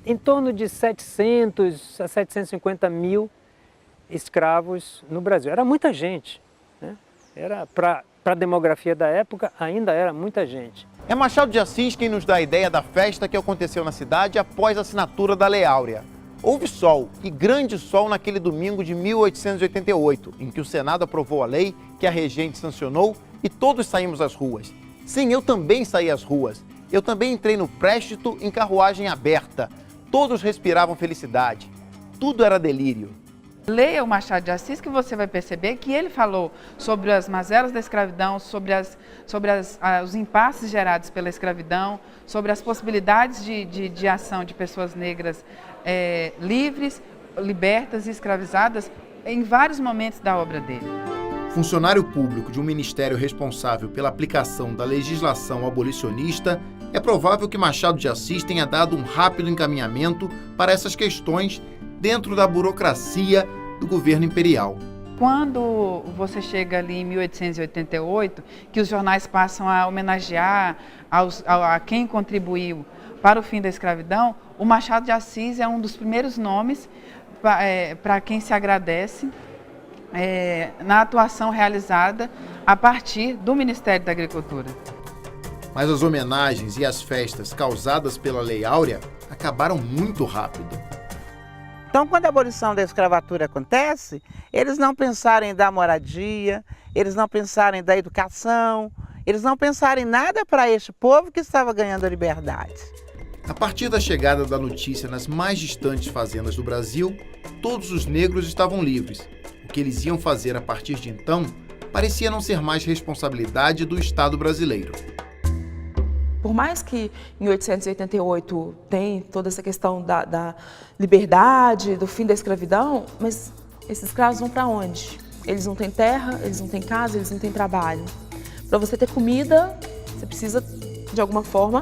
em torno de 700 a 750 mil escravos no Brasil. Era muita gente, né? Era para a demografia da época, ainda era muita gente. É Machado de Assis quem nos dá a ideia da festa que aconteceu na cidade após a assinatura da Lei Áurea. Houve sol, e grande sol naquele domingo de 1888, em que o Senado aprovou a lei que a regente sancionou e todos saímos às ruas. Sim, eu também saí às ruas. Eu também entrei no préstito em carruagem aberta. Todos respiravam felicidade. Tudo era delírio. Leia o Machado de Assis que você vai perceber que ele falou sobre as mazelas da escravidão, sobre os impasses gerados pela escravidão, sobre as possibilidades de ação de pessoas negras livres, libertas e escravizadas em vários momentos da obra dele. Funcionário público de um ministério responsável pela aplicação da legislação abolicionista, é provável que Machado de Assis tenha dado um rápido encaminhamento para essas questões dentro da burocracia do governo imperial. Quando você chega ali em 1888, que os jornais passam a homenagear a quem contribuiu para o fim da escravidão, o Machado de Assis é um dos primeiros nomes para quem se agradece na atuação realizada a partir do Ministério da Agricultura. Mas as homenagens e as festas causadas pela Lei Áurea acabaram muito rápido. Então, quando a abolição da escravatura acontece, eles não pensaram em dar moradia, eles não pensaram em dar educação, eles não pensaram em nada para este povo que estava ganhando a liberdade. A partir da chegada da notícia nas mais distantes fazendas do Brasil, todos os negros estavam livres. O que eles iam fazer a partir de então parecia não ser mais responsabilidade do Estado brasileiro. Por mais que em 1888 tem toda essa questão da liberdade, do fim da escravidão, mas esses escravos vão para onde? Eles não têm terra, eles não têm casa, eles não têm trabalho. Para você ter comida, você precisa, de alguma forma,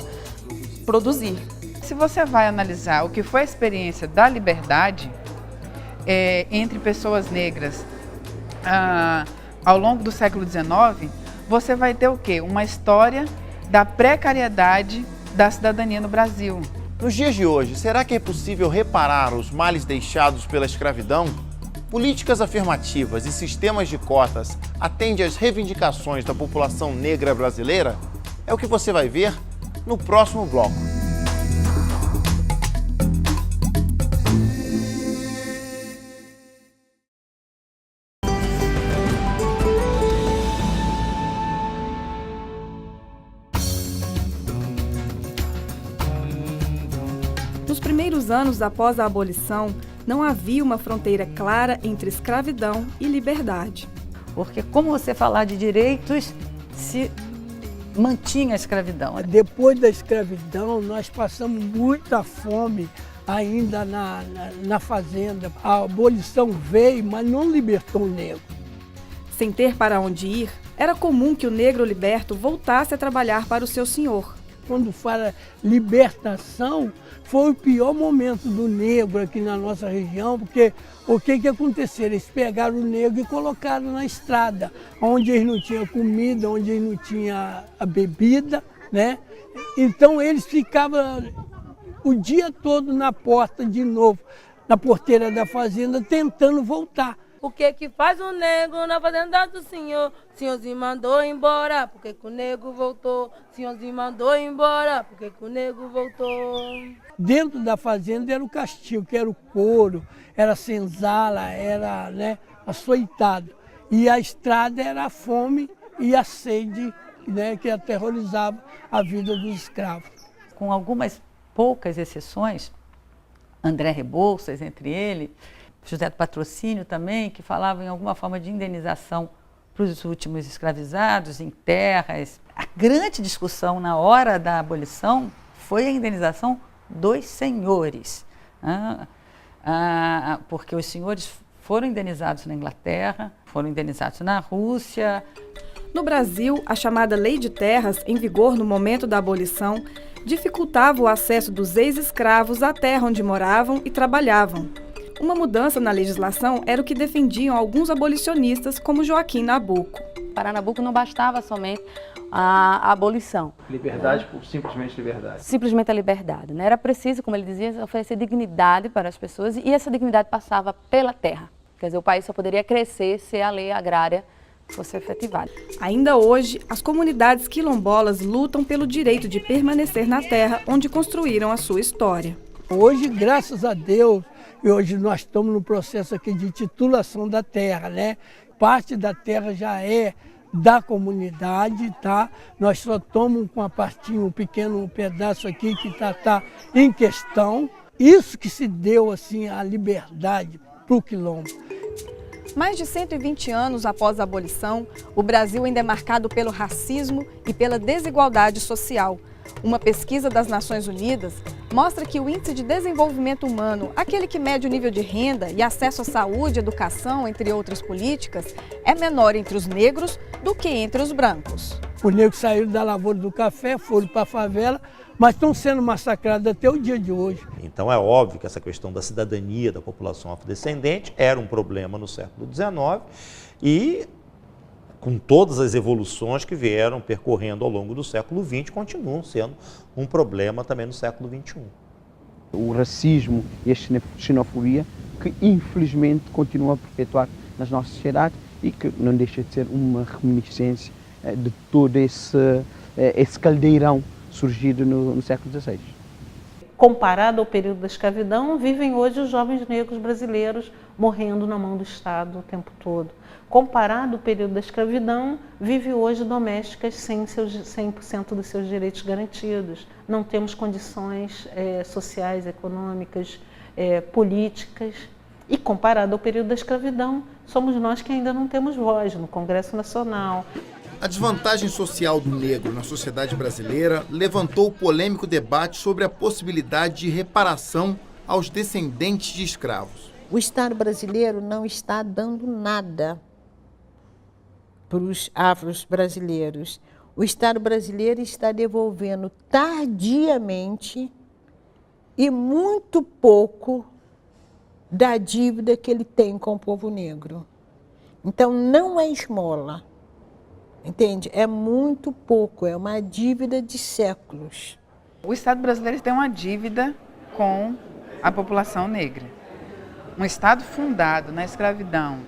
produzir. Se você vai analisar o que foi a experiência da liberdade entre pessoas negras ao longo do século XIX, você vai ter o quê? Uma história da precariedade da cidadania no Brasil. Nos dias de hoje, será que é possível reparar os males deixados pela escravidão? Políticas afirmativas e sistemas de cotas atendem às reivindicações da população negra brasileira? É o que você vai ver no próximo bloco. Nos primeiros anos após a abolição, não havia uma fronteira clara entre escravidão e liberdade. Porque como você falar de direitos se mantinha a escravidão? Depois da escravidão, nós passamos muita fome ainda na fazenda. A abolição veio, mas não libertou o negro. Sem ter para onde ir, era comum que o negro liberto voltasse a trabalhar para o seu senhor. Quando fala libertação, foi o pior momento do negro aqui na nossa região, porque o que aconteceu? Eles pegaram o negro e colocaram na estrada, onde eles não tinham comida, onde eles não tinham a bebida, né? Então eles ficavam o dia todo na porta de novo, na porteira da fazenda, tentando voltar. O que que faz o negro na fazenda do senhor? O senhorzinho mandou embora, por que que o negro voltou? O senhorzinho mandou embora, por que que o negro voltou? Dentro da fazenda era o castigo, que era o couro, era a senzala, era, né, açoitado. E a estrada era a fome e a sede, né, que aterrorizava a vida dos escravos. Com algumas poucas exceções, André Rebouças entre eles, José do Patrocínio também, que falavam em alguma forma de indenização para os últimos escravizados em terras. A grande discussão na hora da abolição foi a indenização dos senhores, porque os senhores foram indenizados na Inglaterra, foram indenizados na Rússia. No Brasil, a chamada Lei de Terras, em vigor no momento da abolição, dificultava o acesso dos ex-escravos à terra onde moravam e trabalhavam. Uma mudança na legislação era o que defendiam alguns abolicionistas, como Joaquim Nabuco. Para Nabuco não bastava somente a abolição. Liberdade por simplesmente liberdade. Simplesmente a liberdade, né? Era preciso, como ele dizia, oferecer dignidade para as pessoas e essa dignidade passava pela terra. Quer dizer, o país só poderia crescer se a lei agrária fosse efetivada. Ainda hoje, as comunidades quilombolas lutam pelo direito de permanecer na terra onde construíram a sua história. Hoje, graças a Deus, e hoje nós estamos no processo aqui de titulação da terra, né? Parte da terra já é da comunidade, tá? Nós só tomamos com a partinha, um pequeno pedaço aqui que tá em questão. Isso que se deu assim a liberdade para o quilombo. Mais de 120 anos após a abolição, o Brasil ainda é marcado pelo racismo e pela desigualdade social. Uma pesquisa das Nações Unidas mostra que o Índice de Desenvolvimento Humano, aquele que mede o nível de renda e acesso à saúde, educação, entre outras políticas, é menor entre os negros do que entre os brancos. Os negros saíram da lavoura do café, foram para a favela, mas estão sendo massacrados até o dia de hoje. Então é óbvio que essa questão da cidadania da população afrodescendente era um problema no século XIX e, com todas as evoluções que vieram percorrendo ao longo do século XX, continuam sendo um problema também no século XXI. O racismo e a xenofobia que infelizmente continuam a perpetuar nas nossas sociedades e que não deixa de ser uma reminiscência de todo esse caldeirão surgido no século XVI. Comparado ao período da escravidão, vivem hoje os jovens negros brasileiros morrendo na mão do Estado o tempo todo. Comparado ao período da escravidão, vive hoje domésticas sem 100% dos seus direitos garantidos. Não temos condições sociais, econômicas, políticas. E comparado ao período da escravidão, somos nós que ainda não temos voz no Congresso Nacional. A desvantagem social do negro na sociedade brasileira levantou o polêmico debate sobre a possibilidade de reparação aos descendentes de escravos. O Estado brasileiro não está dando nada para os afros brasileiros. O Estado brasileiro está devolvendo tardiamente e muito pouco da dívida que ele tem com o povo negro. Então, não é esmola. Entende? É muito pouco, é uma dívida de séculos. O Estado brasileiro tem uma dívida com a população negra. Um Estado fundado na escravidão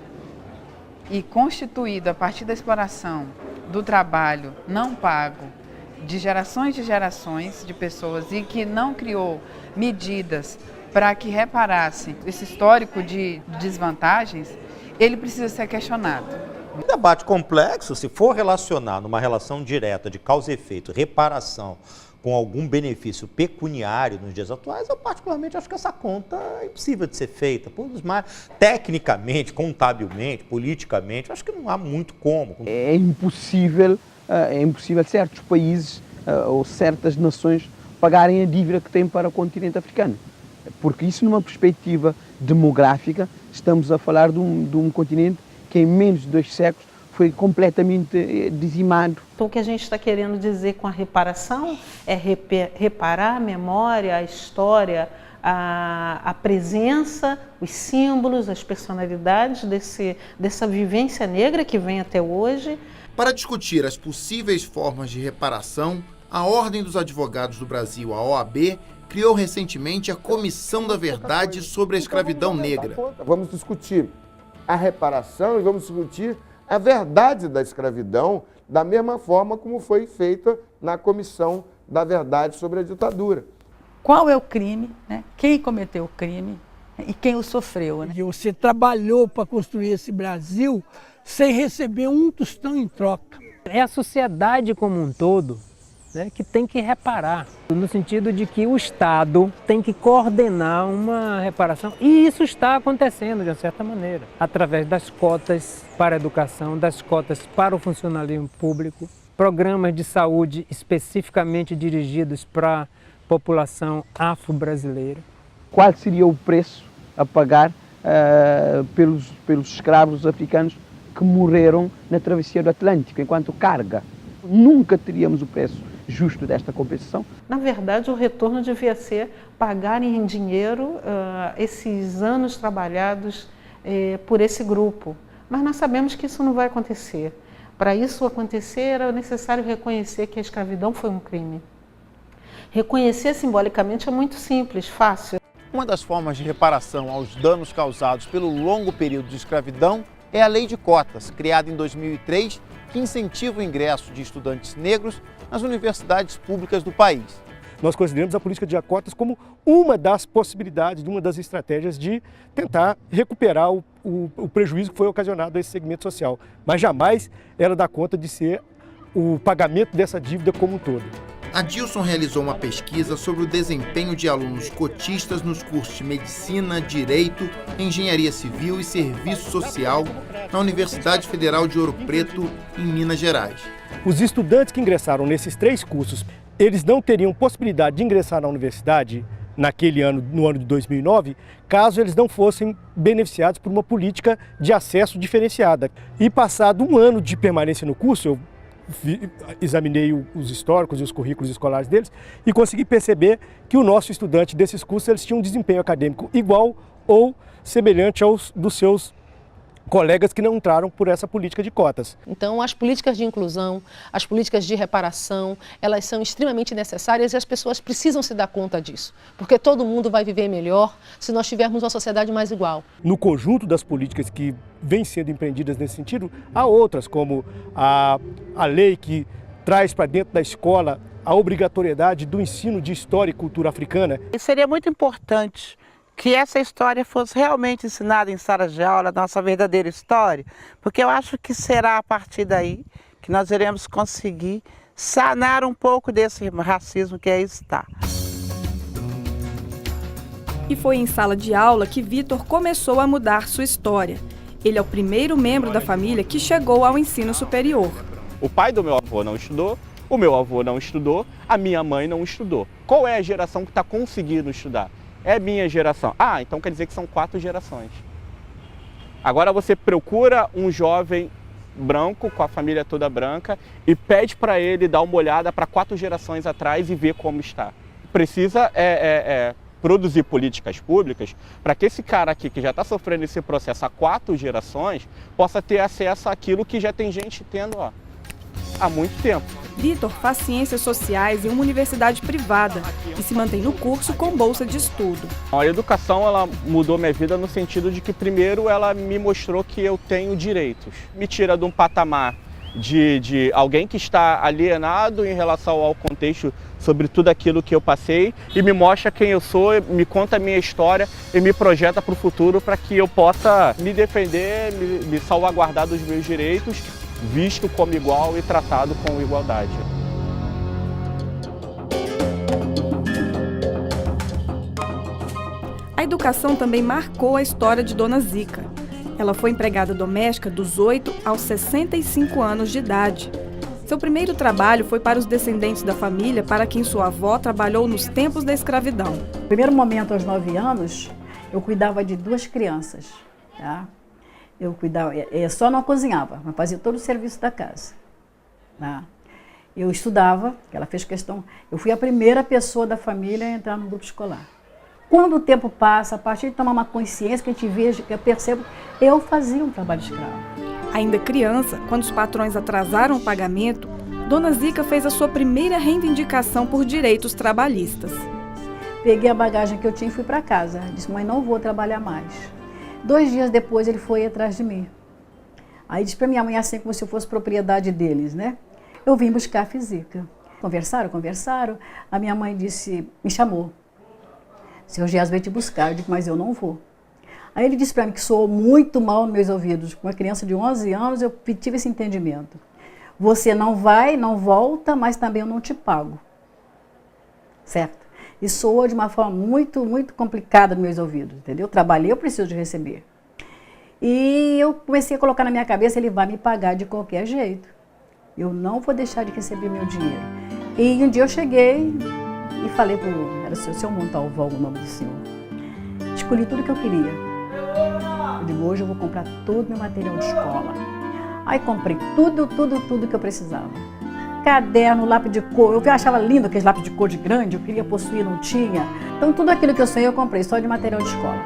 e constituído a partir da exploração do trabalho não pago de gerações de pessoas e que não criou medidas para que reparassem esse histórico de desvantagens, ele precisa ser questionado. Um debate complexo, se for relacionar numa relação direta de causa e efeito, reparação com algum benefício pecuniário nos dias atuais, eu particularmente acho que essa conta é impossível de ser feita. Tecnicamente, contabilmente, politicamente, acho que não há muito como. É impossível certos países ou certas nações pagarem a dívida que têm para o continente africano. Porque isso, numa perspectiva demográfica, estamos a falar de um continente que em menos de 2 séculos foi completamente dizimado. Então, o que a gente está querendo dizer com a reparação é reparar a memória, a história, a presença, os símbolos, as personalidades dessa vivência negra que vem até hoje. Para discutir as possíveis formas de reparação, a Ordem dos Advogados do Brasil, a OAB, criou recentemente a Comissão da Verdade sobre a Escravidão Negra. Vamos discutir a reparação e vamos discutir a verdade da escravidão da mesma forma como foi feita na Comissão da Verdade sobre a Ditadura. Qual é o crime, né? Quem cometeu o crime e quem o sofreu, né? Você trabalhou para construir esse Brasil sem receber um tostão em troca. É a sociedade como um todo, né, que tem que reparar, no sentido de que o Estado tem que coordenar uma reparação. E isso está acontecendo, de uma certa maneira, através das cotas para a educação, das cotas para o funcionalismo público, programas de saúde especificamente dirigidos para a população afro-brasileira. Qual seria o preço a pagar pelos escravos africanos que morreram na travessia do Atlântico enquanto carga? Nunca teríamos o preço justo desta compensação. Na verdade, o retorno devia ser pagar em dinheiro esses anos trabalhados por esse grupo. Mas nós sabemos que isso não vai acontecer. Para isso acontecer, era necessário reconhecer que a escravidão foi um crime. Reconhecer simbolicamente é muito simples, fácil. Uma das formas de reparação aos danos causados pelo longo período de escravidão é a Lei de Cotas, criada em 2003, que incentiva o ingresso de estudantes negros nas universidades públicas do país. nós consideramos a política de cotas como uma das possibilidades, uma das estratégias de tentar recuperar o prejuízo que foi ocasionado a esse segmento social. Mas jamais ela dá conta de ser o pagamento dessa dívida como um todo. Adilson realizou uma pesquisa sobre o desempenho de alunos cotistas nos cursos de Medicina, Direito, Engenharia Civil e Serviço Social na Universidade Federal de Ouro Preto, em Minas Gerais. Os estudantes que ingressaram nesses 3 cursos, eles não teriam possibilidade de ingressar na universidade naquele ano, no ano de 2009, caso eles não fossem beneficiados por uma política de acesso diferenciada. E passado um ano de permanência no curso, eu examinei os históricos e os currículos escolares deles e consegui perceber que o nosso estudante desses cursos eles tinham um desempenho acadêmico igual ou semelhante aos dos seus colegas que não entraram por essa política de cotas. Então, as políticas de inclusão, as políticas de reparação, elas são extremamente necessárias e as pessoas precisam se dar conta disso, porque todo mundo vai viver melhor se nós tivermos uma sociedade mais igual. No conjunto das políticas que vêm sendo empreendidas nesse sentido, há outras, como a lei que traz para dentro da escola a obrigatoriedade do ensino de história e cultura africana. E seria muito importante que essa história fosse realmente ensinada em sala de aula, a nossa verdadeira história, porque eu acho que será a partir daí que nós iremos conseguir sanar um pouco desse racismo que aí está. E foi em sala de aula que Vitor começou a mudar sua história. Ele é o primeiro membro da família que chegou ao ensino superior. O pai do meu avô não estudou, o meu avô não estudou, a minha mãe não estudou. Qual é a geração que está conseguindo estudar? É minha geração. Ah, então quer dizer que são 4 gerações. Agora você procura um jovem branco, com a família toda branca, e pede para ele dar uma olhada para 4 gerações atrás e ver como está. Precisa produzir políticas públicas para que esse cara aqui, que já está sofrendo esse processo há 4 gerações, possa ter acesso àquilo que já tem gente tendo há muito tempo. Vitor faz ciências sociais em uma universidade privada e se mantém no curso com bolsa de estudo. A educação ela mudou minha vida no sentido de que, primeiro, ela me mostrou que eu tenho direitos. Me tira de um patamar de alguém que está alienado em relação ao contexto sobre tudo aquilo que eu passei e me mostra quem eu sou, me conta a minha história e me projeta para o futuro para que eu possa me defender, me salvaguardar dos meus direitos, visto como igual e tratado com igualdade. A educação também marcou a história de Dona Zica. Ela foi empregada doméstica dos 8 aos 65 anos de idade. Seu primeiro trabalho foi para os descendentes da família para quem sua avó trabalhou nos tempos da escravidão. No primeiro momento, aos 9 anos, eu cuidava de 2 crianças, tá? Eu cuidava, só não cozinhava, mas fazia todo o serviço da casa. Tá? Eu estudava, ela fez questão, eu fui a primeira pessoa da família a entrar no grupo escolar. Quando o tempo passa, a partir de tomar uma consciência que a gente veja, que eu percebo, eu fazia um trabalho escravo. Ainda criança, quando os patrões atrasaram o pagamento, Dona Zica fez a sua primeira reivindicação por direitos trabalhistas. Peguei a bagagem que eu tinha e fui para casa. Disse, mãe, não vou trabalhar mais. 2 dias depois ele foi atrás de mim. Aí disse para minha mãe assim como se fosse propriedade deles, né? Eu vim buscar a Zica. Conversaram. A minha mãe disse, me chamou. Seu Gias veio te buscar. Eu disse, mas eu não vou. Aí ele disse para mim que soou muito mal nos meus ouvidos. Com uma criança de 11 anos eu tive esse entendimento. Você não vai, não volta, mas também eu não te pago. Certo? E soou de uma forma muito, muito complicada nos meus ouvidos, entendeu? Eu trabalhei, eu preciso de receber. E eu comecei a colocar na minha cabeça, ele vai me pagar de qualquer jeito. Eu não vou deixar de receber meu dinheiro. E um dia eu cheguei e falei para o seu Montalvão, o nome do senhor. Escolhi tudo que eu queria. Eu digo, hoje eu vou comprar todo o meu material de escola. Aí comprei tudo que eu precisava. Caderno, lápis de cor, eu achava lindo aqueles lápis de cor de grande, eu queria possuir, não tinha. Então tudo aquilo que eu sonhei eu comprei, só de material de escola.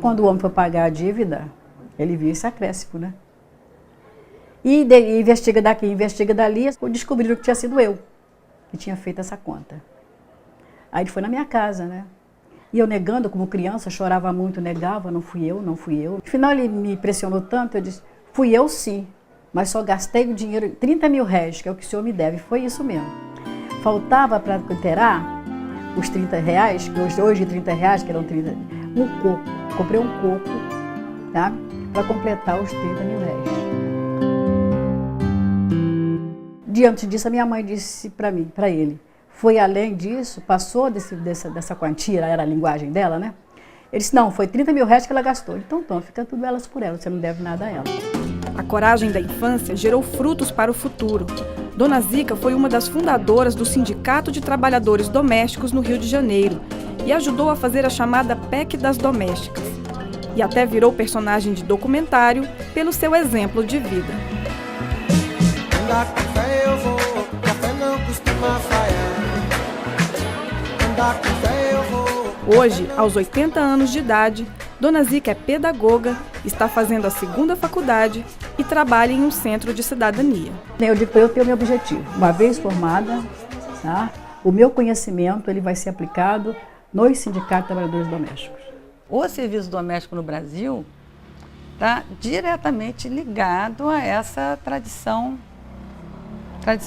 Quando o homem foi pagar a dívida, ele viu esse acréscimo, né? E investiga daqui, investiga dali, descobriram que tinha sido eu que tinha feito essa conta. Aí ele foi na minha casa, né? E eu negando, como criança, chorava muito, negava, não fui eu. No final ele me pressionou tanto, eu disse, fui eu sim, mas só gastei o dinheiro, 30 mil réis, que é o que o senhor me deve, foi isso mesmo. Faltava para inteirar os 30 reais, que hoje 30 reais, que eram 30, um coco. Comprei um coco, tá? Para completar os 30 mil réis. Diante disso, a minha mãe disse para ele, foi além disso, passou dessa quantia, era a linguagem dela, né? Ele disse, não, foi 30 mil réis que ela gastou. Então, fica tudo elas por ela, você não deve nada a ela. A coragem da infância gerou frutos para o futuro. Dona Zica foi uma das fundadoras do Sindicato de Trabalhadores Domésticos no Rio de Janeiro e ajudou a fazer a chamada PEC das Domésticas. E até virou personagem de documentário pelo seu exemplo de vida. Andar com fé eu vou, café não costuma falhar. Andar com fé eu vou. Hoje, aos 80 anos de idade, Dona Zica é pedagoga, está fazendo a segunda faculdade e trabalha em um centro de cidadania. Eu digo, eu tenho meu objetivo. Uma vez formada, tá? O meu conhecimento ele vai ser aplicado nos sindicatos de trabalhadores domésticos. O serviço doméstico no Brasil está diretamente ligado a essa tradição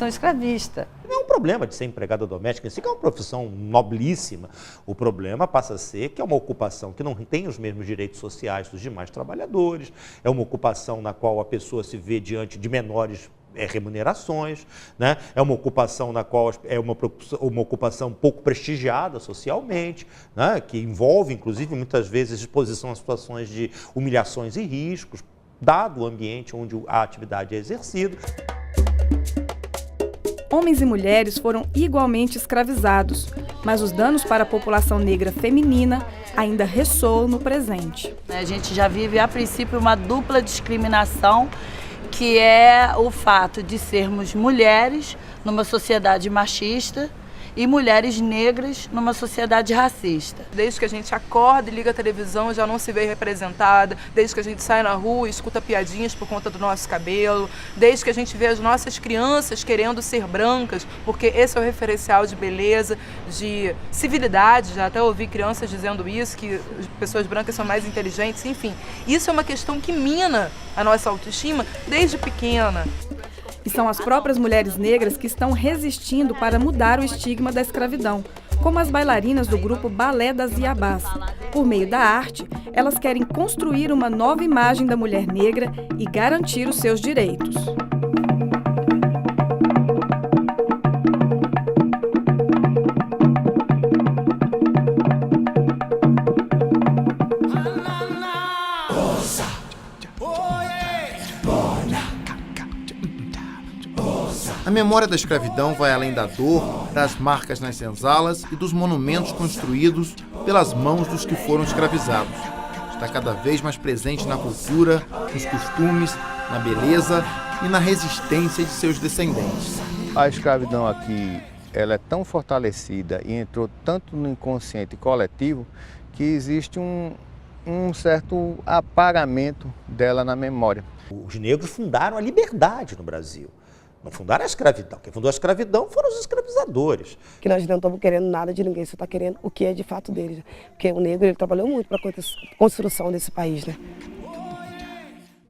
escravista. Não é um problema de ser empregada doméstica, que é uma profissão nobilíssima. O problema passa a ser que é uma ocupação que não tem os mesmos direitos sociais dos demais trabalhadores, é uma ocupação na qual a pessoa se vê diante de menores remunerações, né? É uma ocupação na qual é uma ocupação pouco prestigiada socialmente, né? Que envolve, inclusive, muitas vezes, exposição a situações de humilhações e riscos, dado o ambiente onde a atividade é exercida. Homens e mulheres foram igualmente escravizados, mas os danos para a população negra feminina ainda ressoam no presente. A gente já vive, a princípio, uma dupla discriminação, que é o fato de sermos mulheres numa sociedade machista e mulheres negras numa sociedade racista. Desde que a gente acorda e liga a televisão, já não se vê representada. Desde que a gente sai na rua e escuta piadinhas por conta do nosso cabelo. Desde que a gente vê as nossas crianças querendo ser brancas, porque esse é o referencial de beleza, de civilidade. Já até ouvi crianças dizendo isso, que as pessoas brancas são mais inteligentes, enfim. Isso é uma questão que mina a nossa autoestima desde pequena. E são as próprias mulheres negras que estão resistindo para mudar o estigma da escravidão, como as bailarinas do grupo Balé das Iabás. Por meio da arte, elas querem construir uma nova imagem da mulher negra e garantir os seus direitos. A memória da escravidão vai além da dor, das marcas nas senzalas e dos monumentos construídos pelas mãos dos que foram escravizados. Está cada vez mais presente na cultura, nos costumes, na beleza e na resistência de seus descendentes. A escravidão aqui, ela é tão fortalecida e entrou tanto no inconsciente coletivo que existe um certo apagamento dela na memória. Os negros fundaram a liberdade no Brasil. Não fundaram a escravidão. Quem fundou a escravidão foram os escravizadores. Que nós não estamos querendo nada de ninguém, só está querendo o que é de fato deles. Porque o negro ele trabalhou muito para a construção desse país, né?